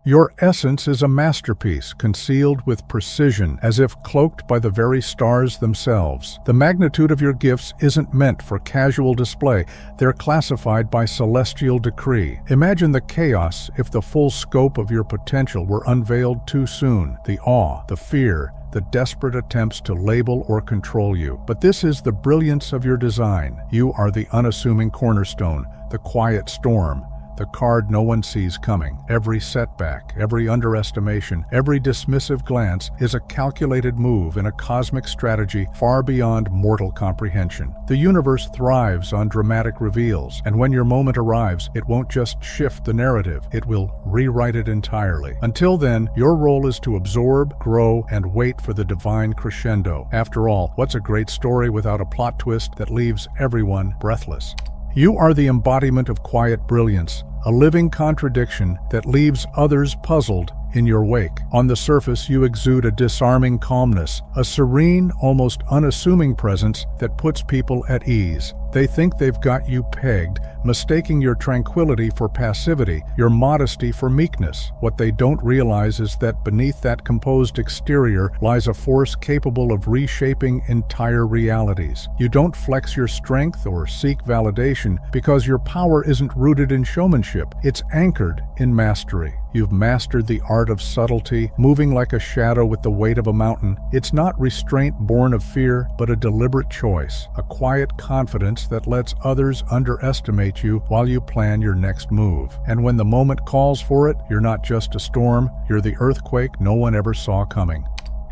Your essence is a masterpiece, concealed with precision, as if cloaked by the very stars themselves. The magnitude of your gifts isn't meant for casual display, they're classified by celestial decree. Imagine the chaos if the full scope of your potential were unveiled too soon. The awe, the fear, the desperate attempts to label or control you. But this is the brilliance of your design. You are the unassuming cornerstone, the quiet storm, the card no one sees coming. Every setback, every underestimation, every dismissive glance is a calculated move in a cosmic strategy far beyond mortal comprehension. The universe thrives on dramatic reveals, and when your moment arrives, it won't just shift the narrative, it will rewrite it entirely. Until then, your role is to absorb, grow, and wait for the divine crescendo. After all, what's a great story without a plot twist that leaves everyone breathless? You are the embodiment of quiet brilliance, a living contradiction that leaves others puzzled in your wake. On the surface, you exude a disarming calmness, a serene, almost unassuming presence that puts people at ease. They think they've got you pegged, mistaking your tranquility for passivity, your modesty for meekness. What they don't realize is that beneath that composed exterior lies a force capable of reshaping entire realities. You don't flex your strength or seek validation because your power isn't rooted in showmanship. It's anchored in mastery. You've mastered the art of subtlety, moving like a shadow with the weight of a mountain. It's not restraint born of fear, but a deliberate choice, a quiet confidence that lets others underestimate you while you plan your next move. And when the moment calls for it, you're not just a storm, you're the earthquake no one ever saw coming.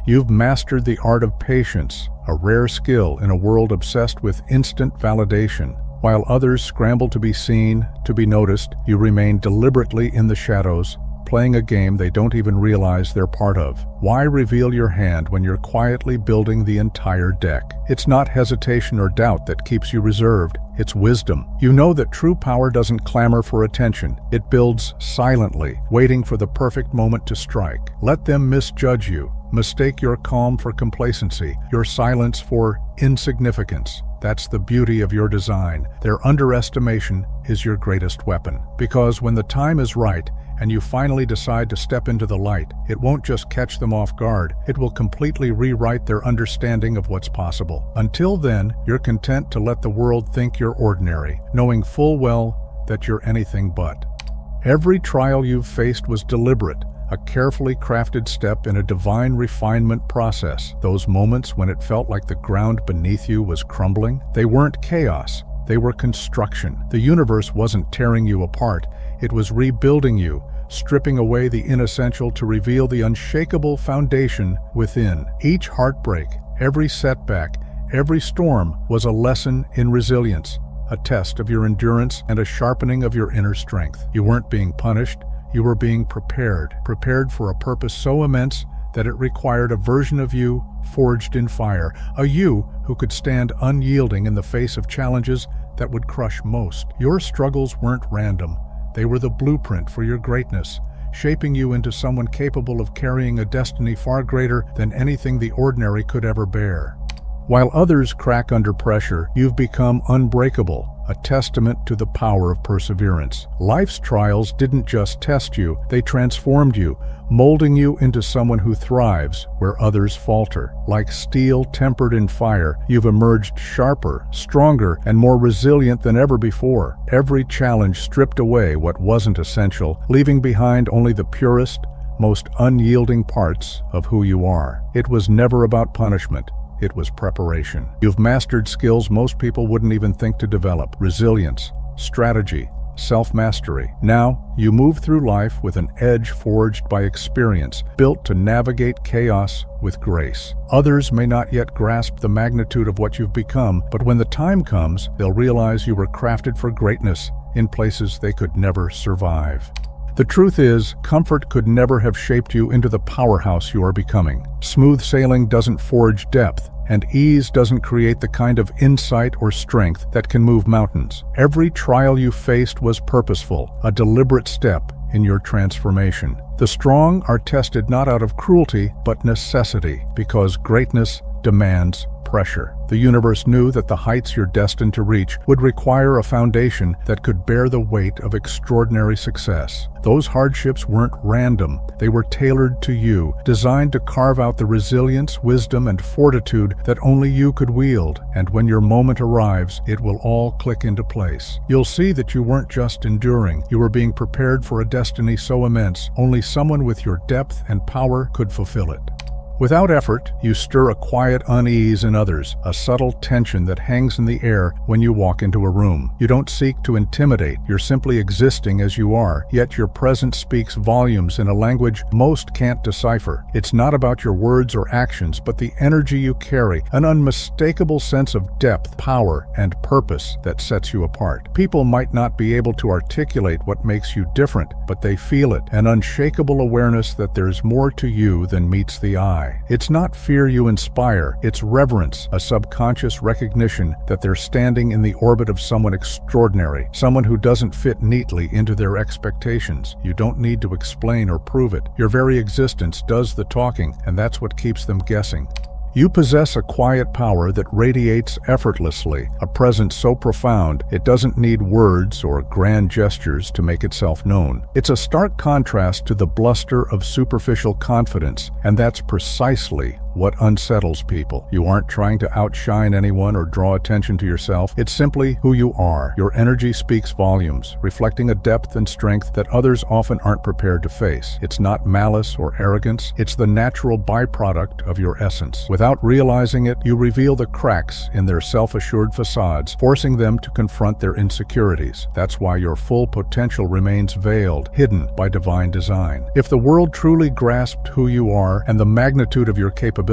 You've mastered the art of patience, a rare skill in a world obsessed with instant validation. While others scramble to be seen, to be noticed, you remain deliberately in the shadows, playing a game they don't even realize they're part of. Why reveal your hand when you're quietly building the entire deck? It's not hesitation or doubt that keeps you reserved, it's wisdom. You know that true power doesn't clamor for attention. It builds silently, waiting for the perfect moment to strike. Let them misjudge you. Mistake your calm for complacency, your silence for insignificance. That's the beauty of your design. Their underestimation is your greatest weapon. Because when the time is right, and you finally decide to step into the light, it won't just catch them off guard, it will completely rewrite their understanding of what's possible. Until then, you're content to let the world think you're ordinary, knowing full well that you're anything but. Every trial you've faced was deliberate, a carefully crafted step in a divine refinement process. Those moments when it felt like the ground beneath you was crumbling, they weren't chaos, they were construction. The universe wasn't tearing you apart, it was rebuilding you, stripping away the inessential to reveal the unshakable foundation within. Each heartbreak, every setback, every storm was a lesson in resilience, a test of your endurance and a sharpening of your inner strength. You weren't being punished, you were being prepared for a purpose so immense that it required a version of you forged in fire, a you who could stand unyielding in the face of challenges that would crush most. Your struggles weren't random. They were the blueprint for your greatness, shaping you into someone capable of carrying a destiny far greater than anything the ordinary could ever bear. While others crack under pressure, you've become unbreakable, a testament to the power of perseverance. Life's trials didn't just test you, they transformed you, molding you into someone who thrives where others falter. Like steel tempered in fire, you've emerged sharper, stronger, and more resilient than ever before. Every challenge stripped away what wasn't essential, leaving behind only the purest, most unyielding parts of who you are. It was never about punishment. It was preparation. You've mastered skills most people wouldn't even think to develop: resilience, strategy, self-mastery. Now, you move through life with an edge forged by experience, built to navigate chaos with grace. Others may not yet grasp the magnitude of what you've become, but when the time comes, they'll realize you were crafted for greatness in places they could never survive. The truth is, comfort could never have shaped you into the powerhouse you are becoming. Smooth sailing doesn't forge depth, and ease doesn't create the kind of insight or strength that can move mountains. Every trial you faced was purposeful, a deliberate step in your transformation. The strong are tested not out of cruelty, but necessity, because greatness demands pressure. The The universe knew that the heights you're destined to reach would require a foundation that could bear the weight of extraordinary success. Those hardships weren't random. They were tailored to you, designed to carve out the resilience, wisdom, and fortitude that only you could wield. And when your moment arrives, it will all click into place. You'll see that you weren't just enduring. You were being prepared for a destiny so immense, only someone with your depth and power could fulfill it. Without effort, you stir a quiet unease in others, a subtle tension that hangs in the air when you walk into a room. You don't seek to intimidate, you're simply existing as you are, yet your presence speaks volumes in a language most can't decipher. It's not about your words or actions, but the energy you carry, an unmistakable sense of depth, power, and purpose that sets you apart. People might not be able to articulate what makes you different, but they feel it, an unshakable awareness that there's more to you than meets the eye. It's not fear you inspire, it's reverence, a subconscious recognition that they're standing in the orbit of someone extraordinary, someone who doesn't fit neatly into their expectations. You don't need to explain or prove it. Your very existence does the talking, and that's what keeps them guessing. You possess a quiet power that radiates effortlessly, a presence so profound it doesn't need words or grand gestures to make itself known. It's a stark contrast to the bluster of superficial confidence, and that's precisely what unsettles people. You aren't trying to outshine anyone or draw attention to yourself. It's simply who you are. Your energy speaks volumes, reflecting a depth and strength that others often aren't prepared to face. It's not malice or arrogance. It's the natural byproduct of your essence. Without realizing it, you reveal the cracks in their self-assured facades, forcing them to confront their insecurities. That's why your full potential remains veiled, hidden by divine design. If the world truly grasped who you are and the magnitude of your capabilities,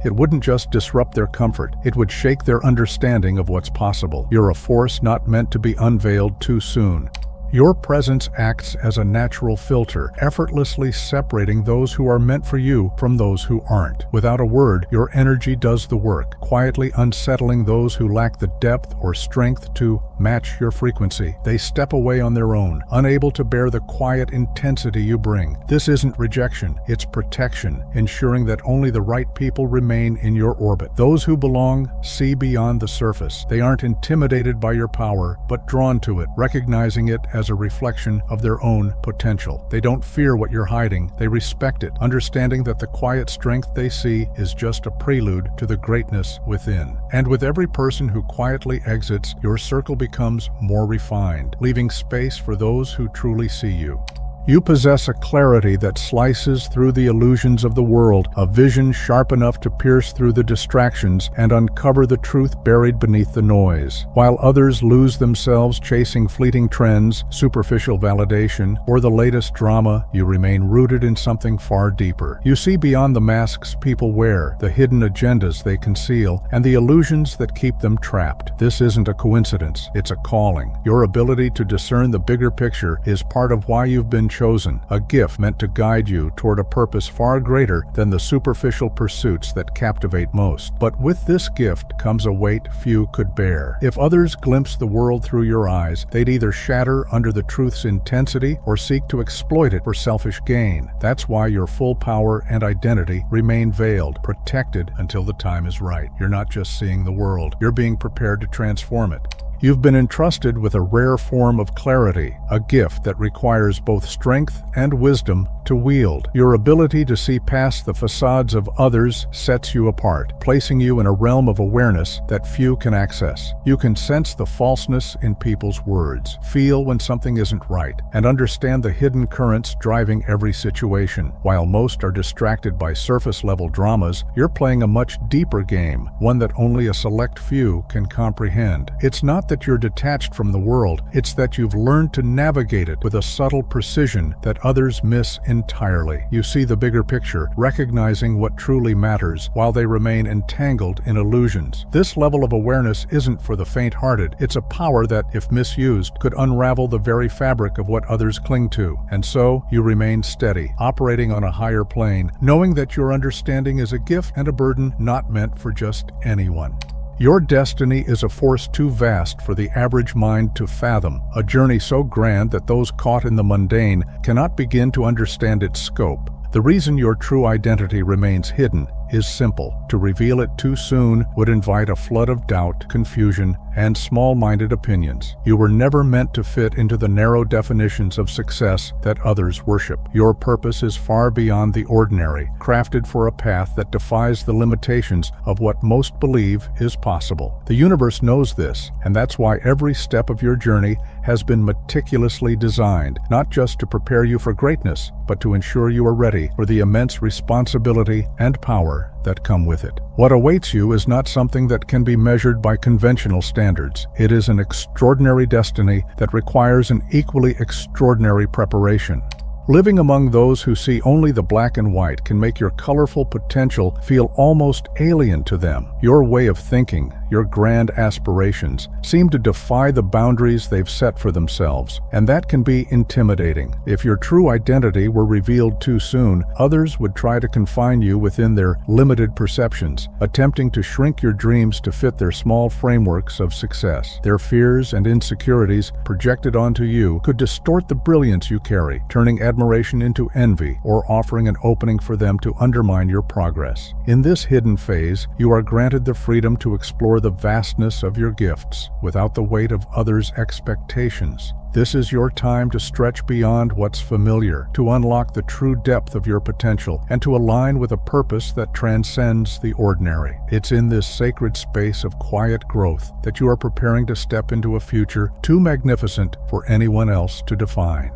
it wouldn't just disrupt their comfort, it would shake their understanding of what's possible. You're a force not meant to be unveiled too soon. Your presence acts as a natural filter, effortlessly separating those who are meant for you from those who aren't. Without a word, your energy does the work, quietly unsettling those who lack the depth or strength to match your frequency. They step away on their own, unable to bear the quiet intensity you bring. This isn't rejection, it's protection, ensuring that only the right people remain in your orbit. Those who belong see beyond the surface. They aren't intimidated by your power, but drawn to it, recognizing it as a reflection of their own potential. They don't fear what you're hiding, they respect it, understanding that the quiet strength they see is just a prelude to the greatness within. And with every person who quietly exits, your circle becomes more refined, leaving space for those who truly see you. You possess a clarity that slices through the illusions of the world, a vision sharp enough to pierce through the distractions and uncover the truth buried beneath the noise. While others lose themselves chasing fleeting trends, superficial validation, or the latest drama, you remain rooted in something far deeper. You see beyond the masks people wear, the hidden agendas they conceal, and the illusions that keep them trapped. This isn't a coincidence, it's a calling. Your ability to discern the bigger picture is part of why you've been chosen, a gift meant to guide you toward a purpose far greater than the superficial pursuits that captivate most. But with this gift comes a weight few could bear. If others glimpse the world through your eyes, they'd either shatter under the truth's intensity or seek to exploit it for selfish gain. That's why your full power and identity remain veiled, protected until the time is right. You're not just seeing the world, you're being prepared to transform it. You've been entrusted with a rare form of clarity, a gift that requires both strength and wisdom to wield. Your ability to see past the facades of others sets you apart, placing you in a realm of awareness that few can access. You can sense the falseness in people's words, feel when something isn't right, and understand the hidden currents driving every situation. While most are distracted by surface-level dramas, you're playing a much deeper game, one that only a select few can comprehend. It's not that you're detached from the world, it's that you've learned to navigate it with a subtle precision that others miss entirely. You see the bigger picture, recognizing what truly matters, while they remain entangled in illusions. This level of awareness isn't for the faint-hearted. It's a power that, if misused, could unravel the very fabric of what others cling to. And so, you remain steady, operating on a higher plane, knowing that your understanding is a gift and a burden not meant for just anyone. Your destiny is a force too vast for the average mind to fathom, a journey so grand that those caught in the mundane cannot begin to understand its scope. The reason your true identity remains hidden is simple. To reveal it too soon would invite a flood of doubt, confusion, and small-minded opinions. You were never meant to fit into the narrow definitions of success that others worship. Your purpose is far beyond the ordinary, crafted for a path that defies the limitations of what most believe is possible. The universe knows this, and that's why every step of your journey has been meticulously designed, not just to prepare you for greatness, but to ensure you are ready for the immense responsibility and power that come with it. What awaits you is not something that can be measured by conventional standards. It is an extraordinary destiny that requires an equally extraordinary preparation. Living among those who see only the black and white can make your colorful potential feel almost alien to them. Your way of thinking, your grand aspirations, seem to defy the boundaries they've set for themselves, and that can be intimidating. If your true identity were revealed too soon, others would try to confine you within their limited perceptions, attempting to shrink your dreams to fit their small frameworks of success. Their fears and insecurities projected onto you could distort the brilliance you carry, turning admiration into envy or offering an opening for them to undermine your progress. In this hidden phase, you are granted the freedom to explore the vastness of your gifts without the weight of others' expectations. This is your time to stretch beyond what's familiar, to unlock the true depth of your potential, and to align with a purpose that transcends the ordinary. It's in this sacred space of quiet growth that you are preparing to step into a future too magnificent for anyone else to define.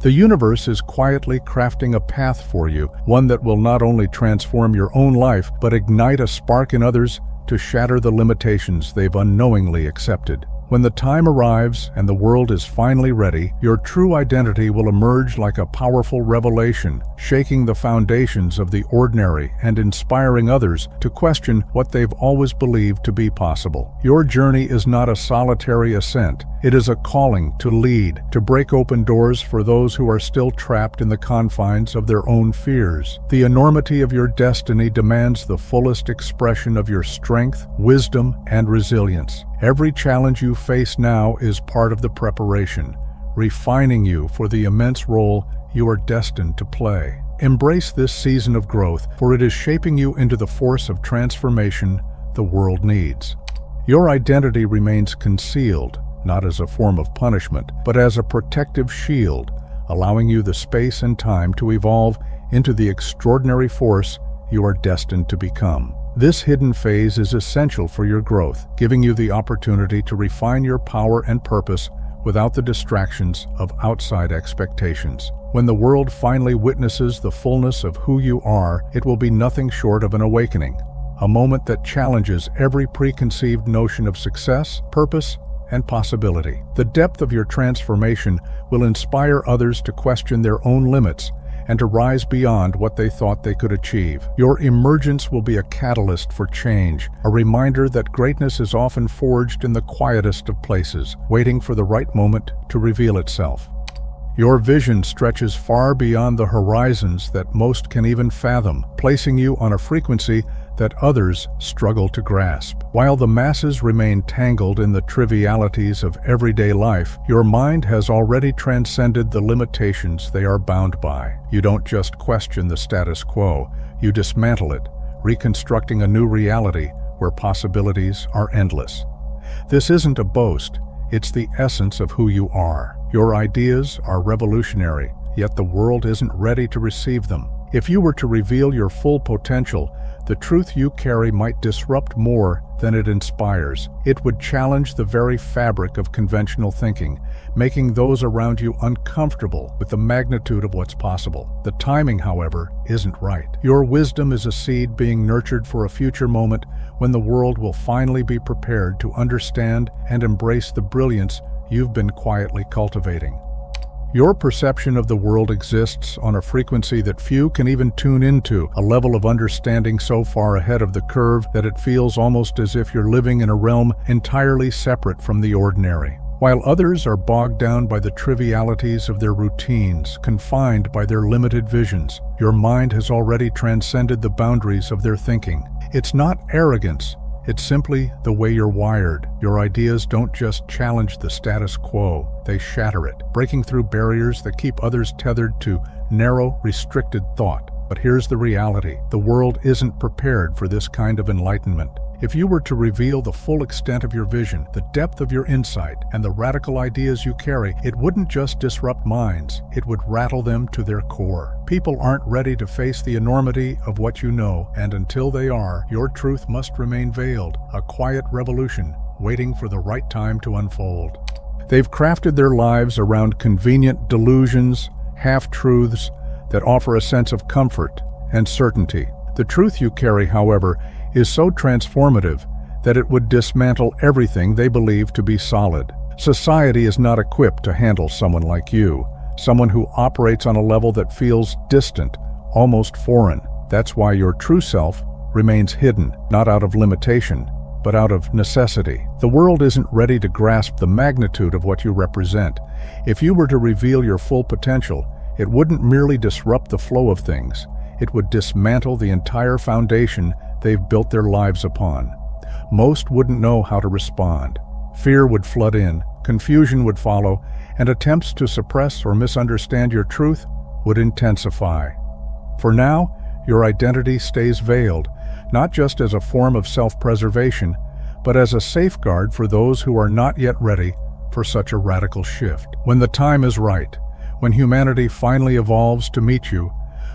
The universe is quietly crafting a path for you, one that will not only transform your own life, but ignite a spark in others to shatter the limitations they've unknowingly accepted. When the time arrives and the world is finally ready, your true identity will emerge like a powerful revelation, shaking the foundations of the ordinary and inspiring others to question what they've always believed to be possible. Your journey is not a solitary ascent. It is a calling to lead, to break open doors for those who are still trapped in the confines of their own fears. The enormity of your destiny demands the fullest expression of your strength, wisdom, and resilience. Every challenge you face now is part of the preparation, refining you for the immense role you are destined to play. Embrace this season of growth, for it is shaping you into the force of transformation the world needs. Your identity remains concealed, not as a form of punishment, but as a protective shield, allowing you the space and time to evolve into the extraordinary force you are destined to become. This hidden phase is essential for your growth, giving you the opportunity to refine your power and purpose without the distractions of outside expectations. When the world finally witnesses the fullness of who you are, it will be nothing short of an awakening, a moment that challenges every preconceived notion of success, purpose, and possibility. The depth of your transformation will inspire others to question their own limits and to rise beyond what they thought they could achieve. Your emergence will be a catalyst for change, a reminder that greatness is often forged in the quietest of places, waiting for the right moment to reveal itself. Your vision stretches far beyond the horizons that most can even fathom, placing you on a frequency that others struggle to grasp. While the masses remain tangled in the trivialities of everyday life, your mind has already transcended the limitations they are bound by. You don't just question the status quo, you dismantle it, reconstructing a new reality where possibilities are endless. This isn't a boast, it's the essence of who you are. Your ideas are revolutionary, yet the world isn't ready to receive them. If you were to reveal your full potential, the truth you carry might disrupt more than it inspires. It would challenge the very fabric of conventional thinking, making those around you uncomfortable with the magnitude of what's possible. The timing, however, isn't right. Your wisdom is a seed being nurtured for a future moment when the world will finally be prepared to understand and embrace the brilliance you've been quietly cultivating. Your perception of the world exists on a frequency that few can even tune into, a level of understanding so far ahead of the curve that it feels almost as if you're living in a realm entirely separate from the ordinary. While others are bogged down by the trivialities of their routines, confined by their limited visions, your mind has already transcended the boundaries of their thinking. It's not arrogance. It's simply the way you're wired. Your ideas don't just challenge the status quo, they shatter it, breaking through barriers that keep others tethered to narrow, restricted thought. But here's the reality. The world isn't prepared for this kind of enlightenment. If you were to reveal the full extent of your vision, the depth of your insight, and the radical ideas you carry, it wouldn't just disrupt minds, it would rattle them to their core. People aren't ready to face the enormity of what you know, and until they are, your truth must remain veiled, a quiet revolution waiting for the right time to unfold. They've crafted their lives around convenient delusions, half-truths that offer a sense of comfort and certainty. The truth you carry, however, is so transformative that it would dismantle everything they believe to be solid. Society is not equipped to handle someone like you, someone who operates on a level that feels distant, almost foreign. That's why your true self remains hidden, not out of limitation, but out of necessity. The world isn't ready to grasp the magnitude of what you represent. If you were to reveal your full potential, it wouldn't merely disrupt the flow of things, it would dismantle the entire foundation they've built their lives upon. Most wouldn't know how to respond. Fear would flood in, confusion would follow, and attempts to suppress or misunderstand your truth would intensify. For now, your identity stays veiled, not just as a form of self-preservation, but as a safeguard for those who are not yet ready for such a radical shift. When the time is right, when humanity finally evolves to meet you,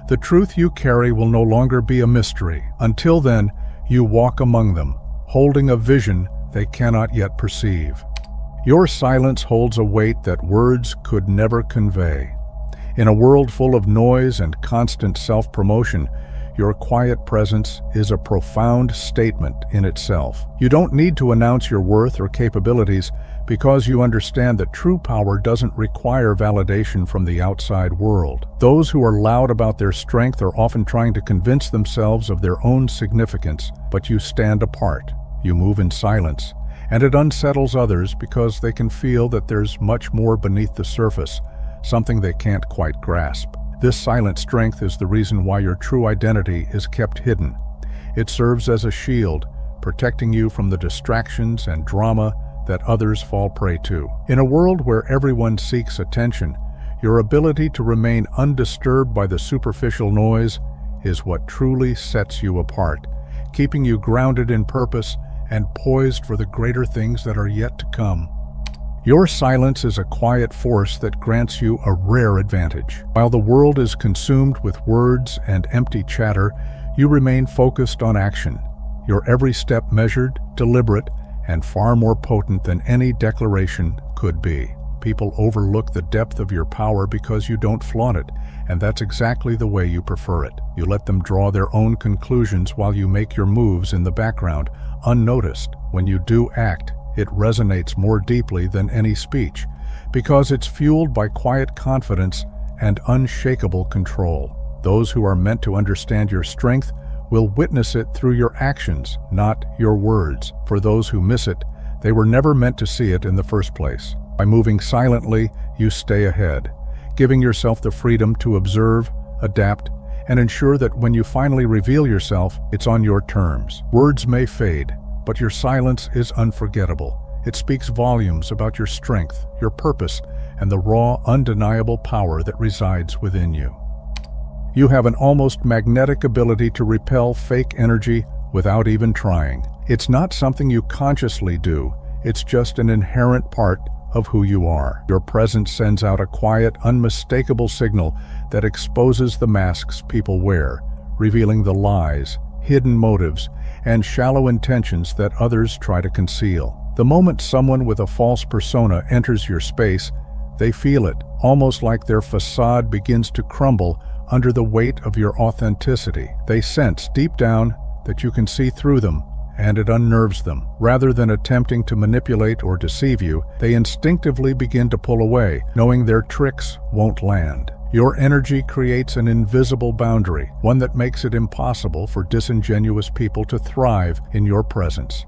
the truth you carry will no longer be a mystery. Until then, you walk among them, holding a vision they cannot yet perceive. Your silence holds a weight that words could never convey. In a world full of noise and constant self-promotion, your quiet presence is a profound statement in itself. You don't need to announce your worth or capabilities because you understand that true power doesn't require validation from the outside world. Those who are loud about their strength are often trying to convince themselves of their own significance, but you stand apart. You move in silence, and it unsettles others because they can feel that there's much more beneath the surface, something they can't quite grasp. This silent strength is the reason why your true identity is kept hidden. It serves as a shield, protecting you from the distractions and drama that others fall prey to. In a world where everyone seeks attention, your ability to remain undisturbed by the superficial noise is what truly sets you apart, keeping you grounded in purpose and poised for the greater things that are yet to come. Your silence is a quiet force that grants you a rare advantage. While the world is consumed with words and empty chatter, you remain focused on action, your every step measured, deliberate, and far more potent than any declaration could be. People overlook the depth of your power because you don't flaunt it, and that's exactly the way you prefer it. You let them draw their own conclusions while you make your moves in the background, unnoticed. When you do act, it resonates more deeply than any speech, because it's fueled by quiet confidence and unshakable control. Those who are meant to understand your strength will witness it through your actions, not your words. For those who miss it, they were never meant to see it in the first place. By moving silently, you stay ahead, giving yourself the freedom to observe, adapt, and ensure that when you finally reveal yourself, it's on your terms. Words may fade, but your silence is unforgettable. It speaks volumes about your strength, your purpose, and the raw, undeniable power that resides within you. You have an almost magnetic ability to repel fake energy without even trying. It's not something you consciously do, it's just an inherent part of who you are. Your presence sends out a quiet, unmistakable signal that exposes the masks people wear, revealing the lies, hidden motives, and shallow intentions that others try to conceal. The moment someone with a false persona enters your space, they feel it, almost like their facade begins to crumble under the weight of your authenticity. They sense deep down that you can see through them, and it unnerves them. Rather than attempting to manipulate or deceive you, they instinctively begin to pull away, knowing their tricks won't land. Your energy creates an invisible boundary, one that makes it impossible for disingenuous people to thrive in your presence.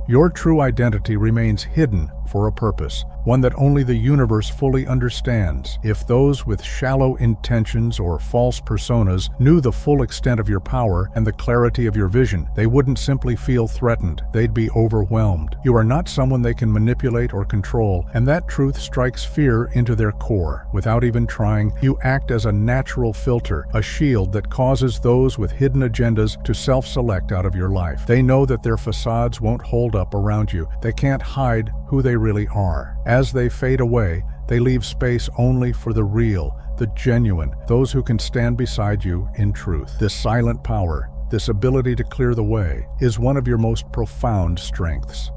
Your true identity remains hidden for a purpose, one that only the universe fully understands. If those with shallow intentions or false personas knew the full extent of your power and the clarity of your vision, they wouldn't simply feel threatened, they'd be overwhelmed. You are not someone they can manipulate or control, and that truth strikes fear into their core. Without even trying, you act as a natural filter, a shield that causes those with hidden agendas to self-select out of your life. They know that their facades won't hold up around you. They can't hide who they really are. As they fade away, they leave space only for the real, the genuine, those who can stand beside you in truth. This silent power, this ability to clear the way, is one of your most profound strengths.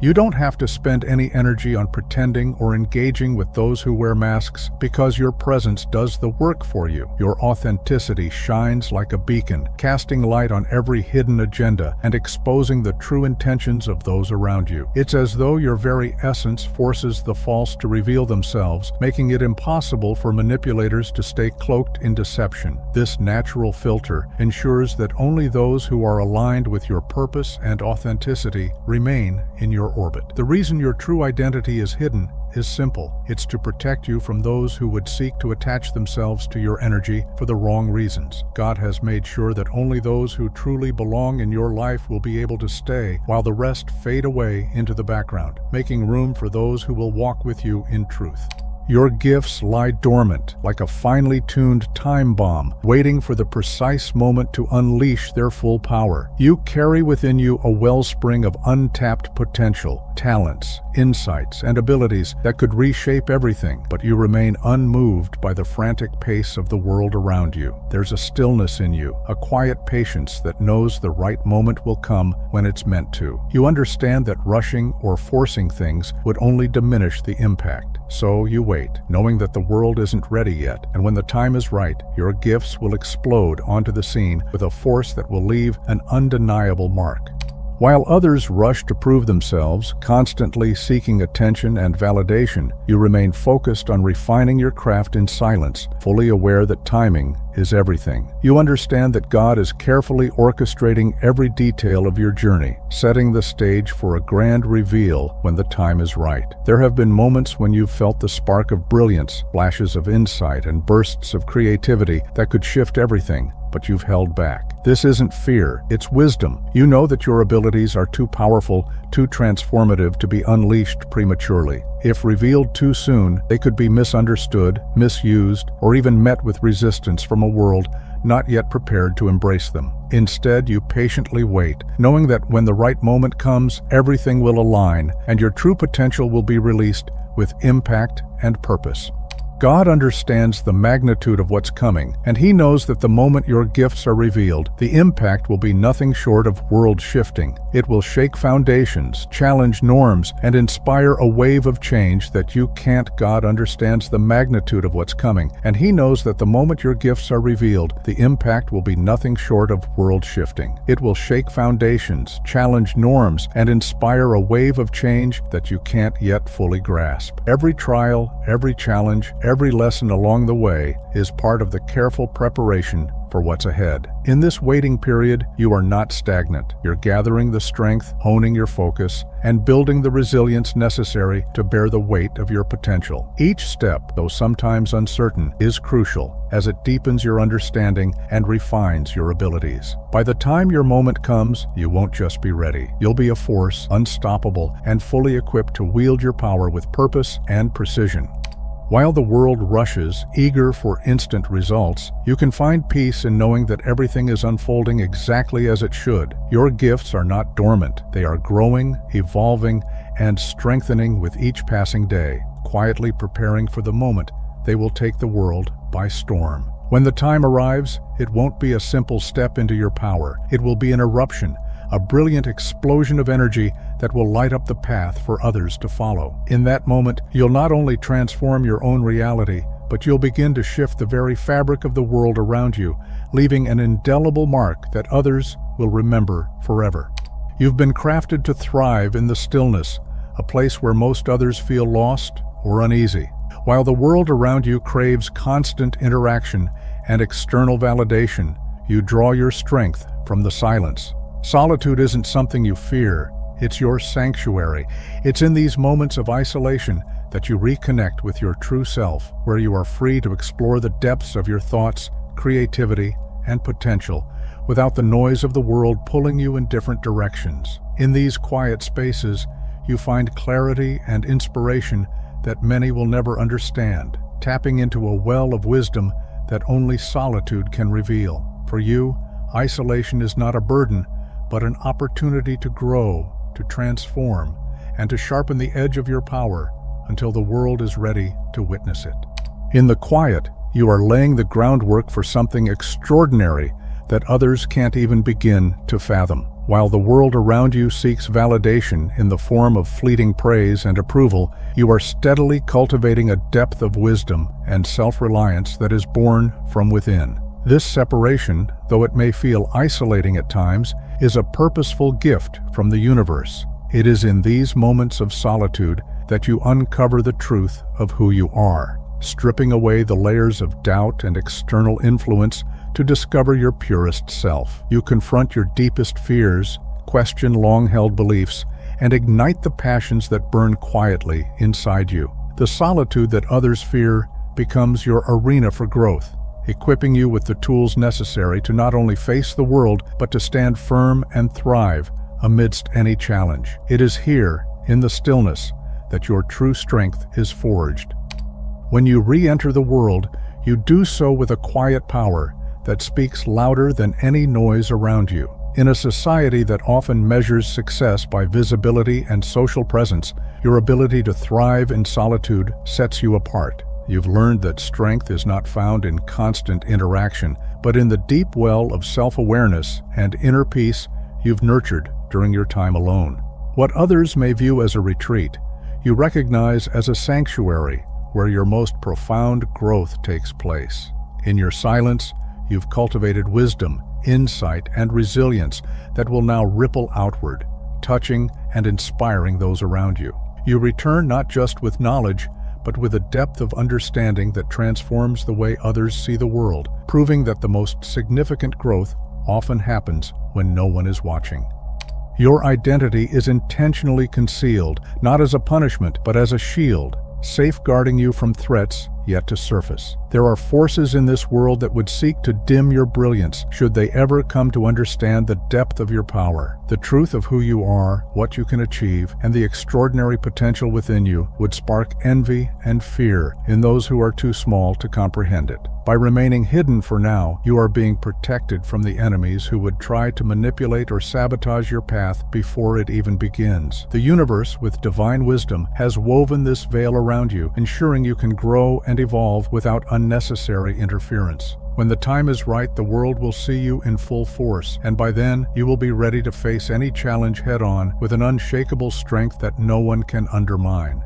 You don't have to spend any energy on pretending or engaging with those who wear masks, because your presence does the work for you. Your authenticity shines like a beacon, casting light on every hidden agenda and exposing the true intentions of those around you. It's as though your very essence forces the false to reveal themselves, making it impossible for manipulators to stay cloaked in deception. This natural filter ensures that only those who are aligned with your purpose and authenticity remain in your orbit. The reason your true identity is hidden is simple. It's to protect you from those who would seek to attach themselves to your energy for the wrong reasons. God has made sure that only those who truly belong in your life will be able to stay, while the rest fade away into the background, making room for those who will walk with you in truth. Your gifts lie dormant, like a finely tuned time bomb, waiting for the precise moment to unleash their full power. You carry within you a wellspring of untapped potential, talents, insights, and abilities that could reshape everything, but you remain unmoved by the frantic pace of the world around you. There's a stillness in you, a quiet patience that knows the right moment will come when it's meant to. You understand that rushing or forcing things would only diminish the impact. So you wait, knowing that the world isn't ready yet, and when the time is right, your gifts will explode onto the scene with a force that will leave an undeniable mark. While others rush to prove themselves, constantly seeking attention and validation, you remain focused on refining your craft in silence, fully aware that timing is everything. You understand that God is carefully orchestrating every detail of your journey, setting the stage for a grand reveal when the time is right. There have been moments when you've felt the spark of brilliance, flashes of insight, and bursts of creativity that could shift everything, but you've held back. This isn't fear, it's wisdom. You know that your abilities are too powerful, too transformative to be unleashed prematurely. If revealed too soon, they could be misunderstood, misused, or even met with resistance from a world not yet prepared to embrace them. Instead, you patiently wait, knowing that when the right moment comes, everything will align and your true potential will be released with impact and purpose. God understands the magnitude of what's coming, and He knows that the moment your gifts are revealed, the impact will be nothing short of world-shifting. It will shake foundations, challenge norms, and inspire a wave of change that you can't. God understands the magnitude of what's coming, and He knows that the moment your gifts are revealed, the impact will be nothing short of world-shifting. It will shake foundations, challenge norms, and inspire a wave of change that you can't yet fully grasp. Every trial, every challenge, every lesson along the way is part of the careful preparation for what's ahead. In this waiting period, you are not stagnant. You're gathering the strength, honing your focus, and building the resilience necessary to bear the weight of your potential. Each step, though sometimes uncertain, is crucial, as it deepens your understanding and refines your abilities. By the time your moment comes, you won't just be ready. You'll be a force, unstoppable, and fully equipped to wield your power with purpose and precision. While the world rushes, eager for instant results, you can find peace in knowing that everything is unfolding exactly as it should. Your gifts are not dormant. They are growing, evolving, and strengthening with each passing day, quietly preparing for the moment they will take the world by storm. When the time arrives, it won't be a simple step into your power. It will be an eruption, a brilliant explosion of energy that will light up the path for others to follow. In that moment, you'll not only transform your own reality, but you'll begin to shift the very fabric of the world around you, leaving an indelible mark that others will remember forever. You've been crafted to thrive in the stillness, a place where most others feel lost or uneasy. While the world around you craves constant interaction and external validation, you draw your strength from the silence. Solitude isn't something you fear, It's your sanctuary. It's in these moments of isolation that you reconnect with your true self, where you are free to explore the depths of your thoughts, creativity, and potential, without the noise of the world pulling you in different directions. In these quiet spaces, you find clarity and inspiration that many will never understand, tapping into a well of wisdom that only solitude can reveal. For you, isolation is not a burden, but an opportunity to grow, to transform, and to sharpen the edge of your power until the world is ready to witness it. In the quiet, you are laying the groundwork for something extraordinary that others can't even begin to fathom. While the world around you seeks validation in the form of fleeting praise and approval, you are steadily cultivating a depth of wisdom and self-reliance that is born from within. This separation, though it may feel isolating at times, is a purposeful gift from the universe. It is in these moments of solitude that you uncover the truth of who you are, stripping away the layers of doubt and external influence to discover your purest self. You confront your deepest fears, question long-held beliefs, and ignite the passions that burn quietly inside you. The solitude that others fear becomes your arena for growth, equipping you with the tools necessary to not only face the world, but to stand firm and thrive amidst any challenge. It is here, in the stillness, that your true strength is forged. When you re-enter the world, you do so with a quiet power that speaks louder than any noise around you. In a society that often measures success by visibility and social presence, your ability to thrive in solitude sets you apart. You've learned that strength is not found in constant interaction, but in the deep well of self-awareness and inner peace you've nurtured during your time alone. What others may view as a retreat, you recognize as a sanctuary where your most profound growth takes place. In your silence, you've cultivated wisdom, insight, and resilience that will now ripple outward, touching and inspiring those around you. You return not just with knowledge, but with a depth of understanding that transforms the way others see the world, proving that the most significant growth often happens when no one is watching. Your identity is intentionally concealed, not as a punishment, but as a shield, safeguarding you from threats yet to surface. There are forces in this world that would seek to dim your brilliance should they ever come to understand the depth of your power. The truth of who you are, what you can achieve, and the extraordinary potential within you would spark envy and fear in those who are too small to comprehend it. By remaining hidden for now, you are being protected from the enemies who would try to manipulate or sabotage your path before it even begins. The universe, with divine wisdom, has woven this veil around you, ensuring you can grow and evolve without unnecessary interference. When the time is right, the world will see you in full force, and by then, you will be ready to face any challenge head-on with an unshakable strength that no one can undermine.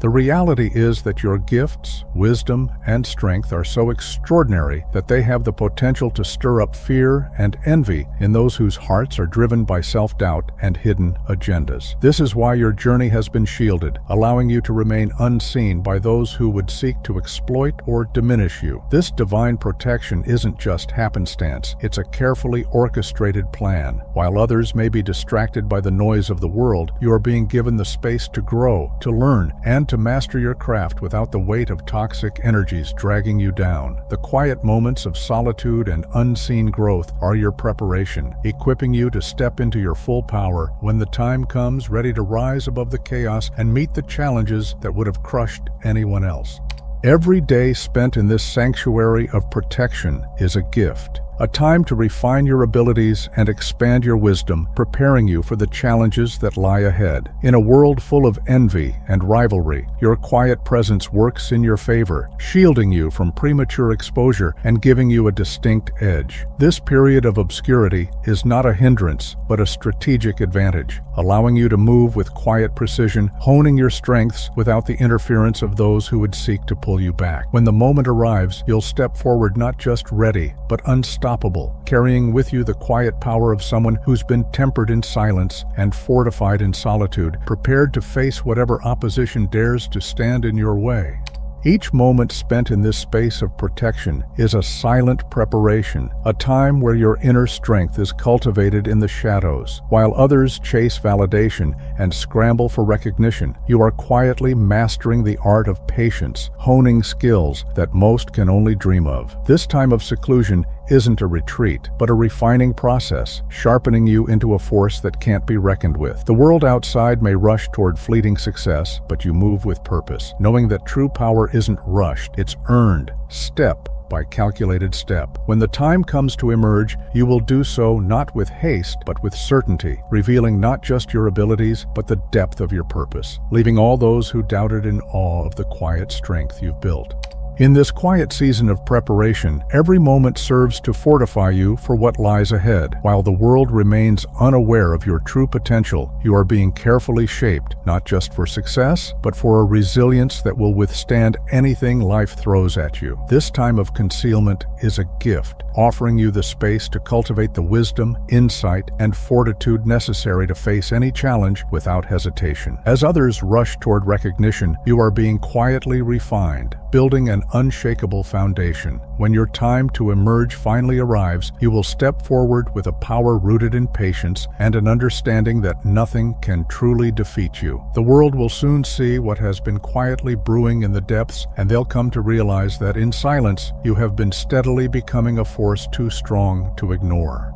The reality is that your gifts, wisdom, and strength are so extraordinary that they have the potential to stir up fear and envy in those whose hearts are driven by self-doubt and hidden agendas. This is why your journey has been shielded, allowing you to remain unseen by those who would seek to exploit or diminish you. This divine protection isn't just happenstance, it's a carefully orchestrated plan. While others may be distracted by the noise of the world, you are being given the space to grow, to learn, and to master your craft without the weight of toxic energies dragging you down. The quiet moments of solitude and unseen growth are your preparation, equipping you to step into your full power when the time comes, ready to rise above the chaos and meet the challenges that would have crushed anyone else. Every day spent in this sanctuary of protection is a gift, a time to refine your abilities and expand your wisdom, preparing you for the challenges that lie ahead. In a world full of envy and rivalry, your quiet presence works in your favor, shielding you from premature exposure and giving you a distinct edge. This period of obscurity is not a hindrance, but a strategic advantage, allowing you to move with quiet precision, honing your strengths without the interference of those who would seek to pull you back. When the moment arrives, you'll step forward not just ready, but unstoppable, carrying with you the quiet power of someone who's been tempered in silence and fortified in solitude, prepared to face whatever opposition dares to stand in your way. Each moment spent in this space of protection is a silent preparation, a time where your inner strength is cultivated in the shadows. While others chase validation and scramble for recognition, you are quietly mastering the art of patience, honing skills that most can only dream of. This time of seclusion isn't a retreat, but a refining process, sharpening you into a force that can't be reckoned with. The world outside may rush toward fleeting success, but you move with purpose, knowing that true power isn't rushed, it's earned, step by calculated step. When the time comes to emerge, you will do so not with haste, but with certainty, revealing not just your abilities, but the depth of your purpose, leaving all those who doubted in awe of the quiet strength you've built. In this quiet season of preparation, every moment serves to fortify you for what lies ahead. While the world remains unaware of your true potential, you are being carefully shaped, not just for success, but for a resilience that will withstand anything life throws at you. This time of concealment is a gift, offering you the space to cultivate the wisdom, insight, and fortitude necessary to face any challenge without hesitation. As others rush toward recognition, you are being quietly refined, building an unshakable foundation. When your time to emerge finally arrives, you will step forward with a power rooted in patience and an understanding that nothing can truly defeat you. The world will soon see what has been quietly brewing in the depths, and they'll come to realize that in silence, you have been steadily becoming a force too strong to ignore.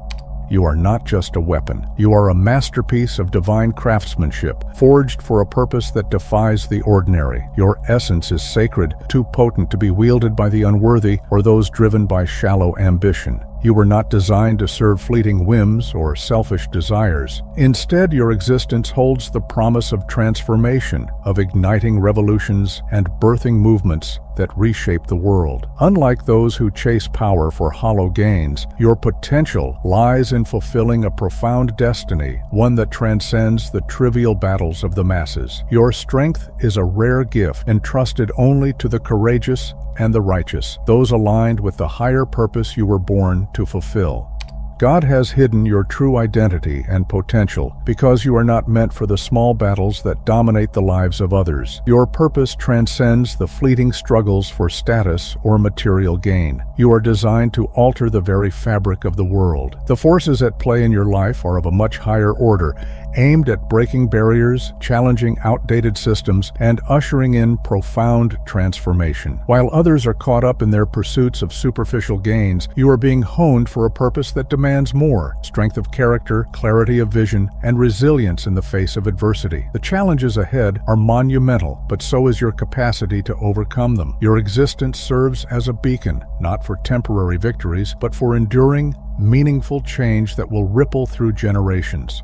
You are not just a weapon. You are a masterpiece of divine craftsmanship, forged for a purpose that defies the ordinary. Your essence is sacred, too potent to be wielded by the unworthy or those driven by shallow ambition. You were not designed to serve fleeting whims or selfish desires. Instead, your existence holds the promise of transformation, of igniting revolutions and birthing movements that reshape the world. Unlike those who chase power for hollow gains, your potential lies in fulfilling a profound destiny, one that transcends the trivial battles of the masses. Your strength is a rare gift entrusted only to the courageous and the righteous, those aligned with the higher purpose you were born to fulfill. God has hidden your true identity and potential because you are not meant for the small battles that dominate the lives of others. Your purpose transcends the fleeting struggles for status or material gain. You are designed to alter the very fabric of the world. The forces at play in your life are of a much higher order, aimed at breaking barriers, challenging outdated systems, and ushering in profound transformation. While others are caught up in their pursuits of superficial gains, you are being honed for a purpose that demands more: strength of character, clarity of vision, and resilience in the face of adversity. The challenges ahead are monumental, but so is your capacity to overcome them. Your existence serves as a beacon, not for temporary victories, but for enduring, meaningful change that will ripple through generations.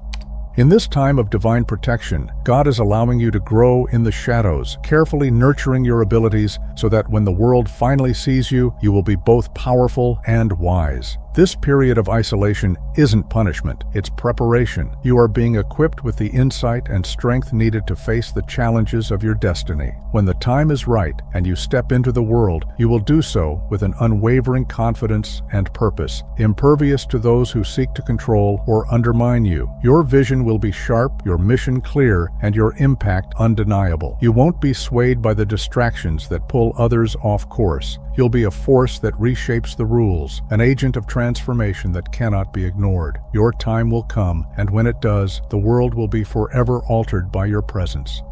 In this time of divine protection, God is allowing you to grow in the shadows, carefully nurturing your abilities so that when the world finally sees you, you will be both powerful and wise. This period of isolation isn't punishment, it's preparation. You are being equipped with the insight and strength needed to face the challenges of your destiny. When the time is right and you step into the world, you will do so with an unwavering confidence and purpose, impervious to those who seek to control or undermine you. Your vision will be sharp, your mission clear, and your impact undeniable. You won't be swayed by the distractions that pull others off course. You'll be a force that reshapes the rules, an agent of transformation that cannot be ignored. Your time will come, and when it does, the world will be forever altered by your presence.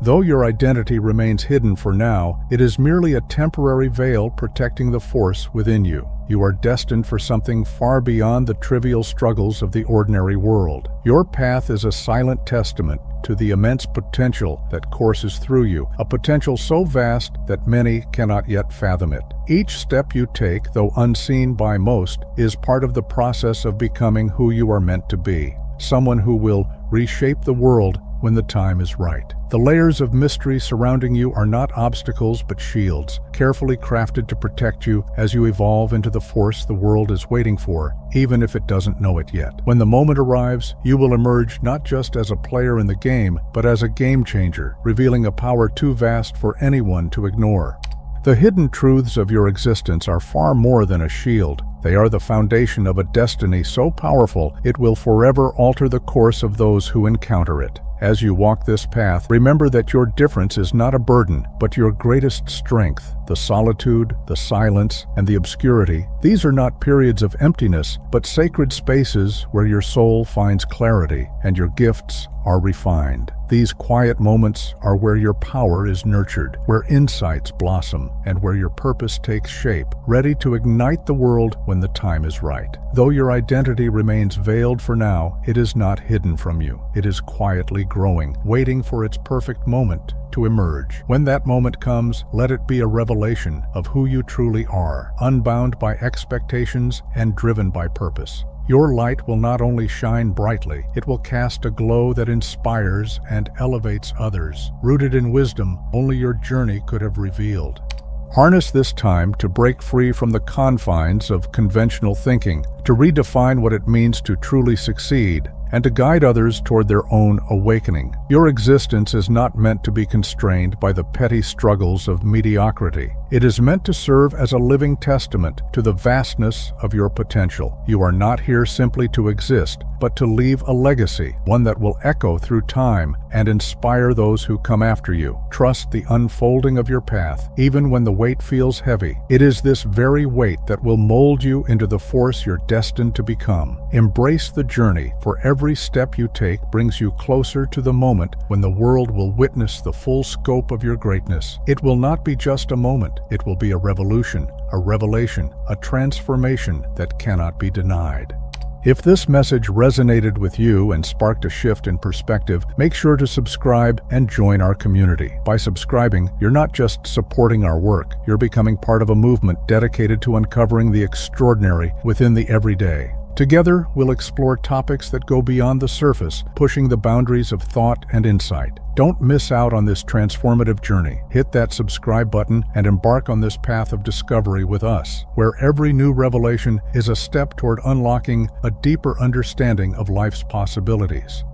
Though your identity remains hidden for now, it is merely a temporary veil protecting the force within you. You are destined for something far beyond the trivial struggles of the ordinary world. Your path is a silent testament to the immense potential that courses through you, a potential so vast that many cannot yet fathom it. Each step you take, though unseen by most, is part of the process of becoming who you are meant to be, someone who will reshape the world when the time is right. The layers of mystery surrounding you are not obstacles but shields, carefully crafted to protect you as you evolve into the force the world is waiting for, even if it doesn't know it yet. When the moment arrives, you will emerge not just as a player in the game, but as a game changer, revealing a power too vast for anyone to ignore. The hidden truths of your existence are far more than a shield. They are the foundation of a destiny so powerful it will forever alter the course of those who encounter it. As you walk this path, remember that your difference is not a burden, but your greatest strength. The solitude, the silence, and the obscurity, these are not periods of emptiness, but sacred spaces where your soul finds clarity and your gifts are refined. These quiet moments are where your power is nurtured, where insights blossom, and where your purpose takes shape, ready to ignite the world when the time is right. Though your identity remains veiled for now, it is not hidden from you. It is quietly growing, waiting for its perfect moment to emerge. When that moment comes, let it be a revelation of who you truly are, unbound by expectations and driven by purpose. Your light will not only shine brightly, it will cast a glow that inspires and elevates others, rooted in wisdom only your journey could have revealed. Harness this time to break free from the confines of conventional thinking, to redefine what it means to truly succeed, and to guide others toward their own awakening. Your existence is not meant to be constrained by the petty struggles of mediocrity. It is meant to serve as a living testament to the vastness of your potential. You are not here simply to exist, but to leave a legacy, one that will echo through time and inspire those who come after you. Trust the unfolding of your path, even when the weight feels heavy. It is this very weight that will mold you into the force you're destined to become. Embrace the journey, for every step you take brings you closer to the moment when the world will witness the full scope of your greatness. It will not be just a moment. It will be a revolution, a revelation, a transformation that cannot be denied. If this message resonated with you and sparked a shift in perspective, make sure to subscribe and join our community. By subscribing, you're not just supporting our work, you're becoming part of a movement dedicated to uncovering the extraordinary within the everyday. Together, we'll explore topics that go beyond the surface, pushing the boundaries of thought and insight. Don't miss out on this transformative journey. Hit that subscribe button and embark on this path of discovery with us, where every new revelation is a step toward unlocking a deeper understanding of life's possibilities.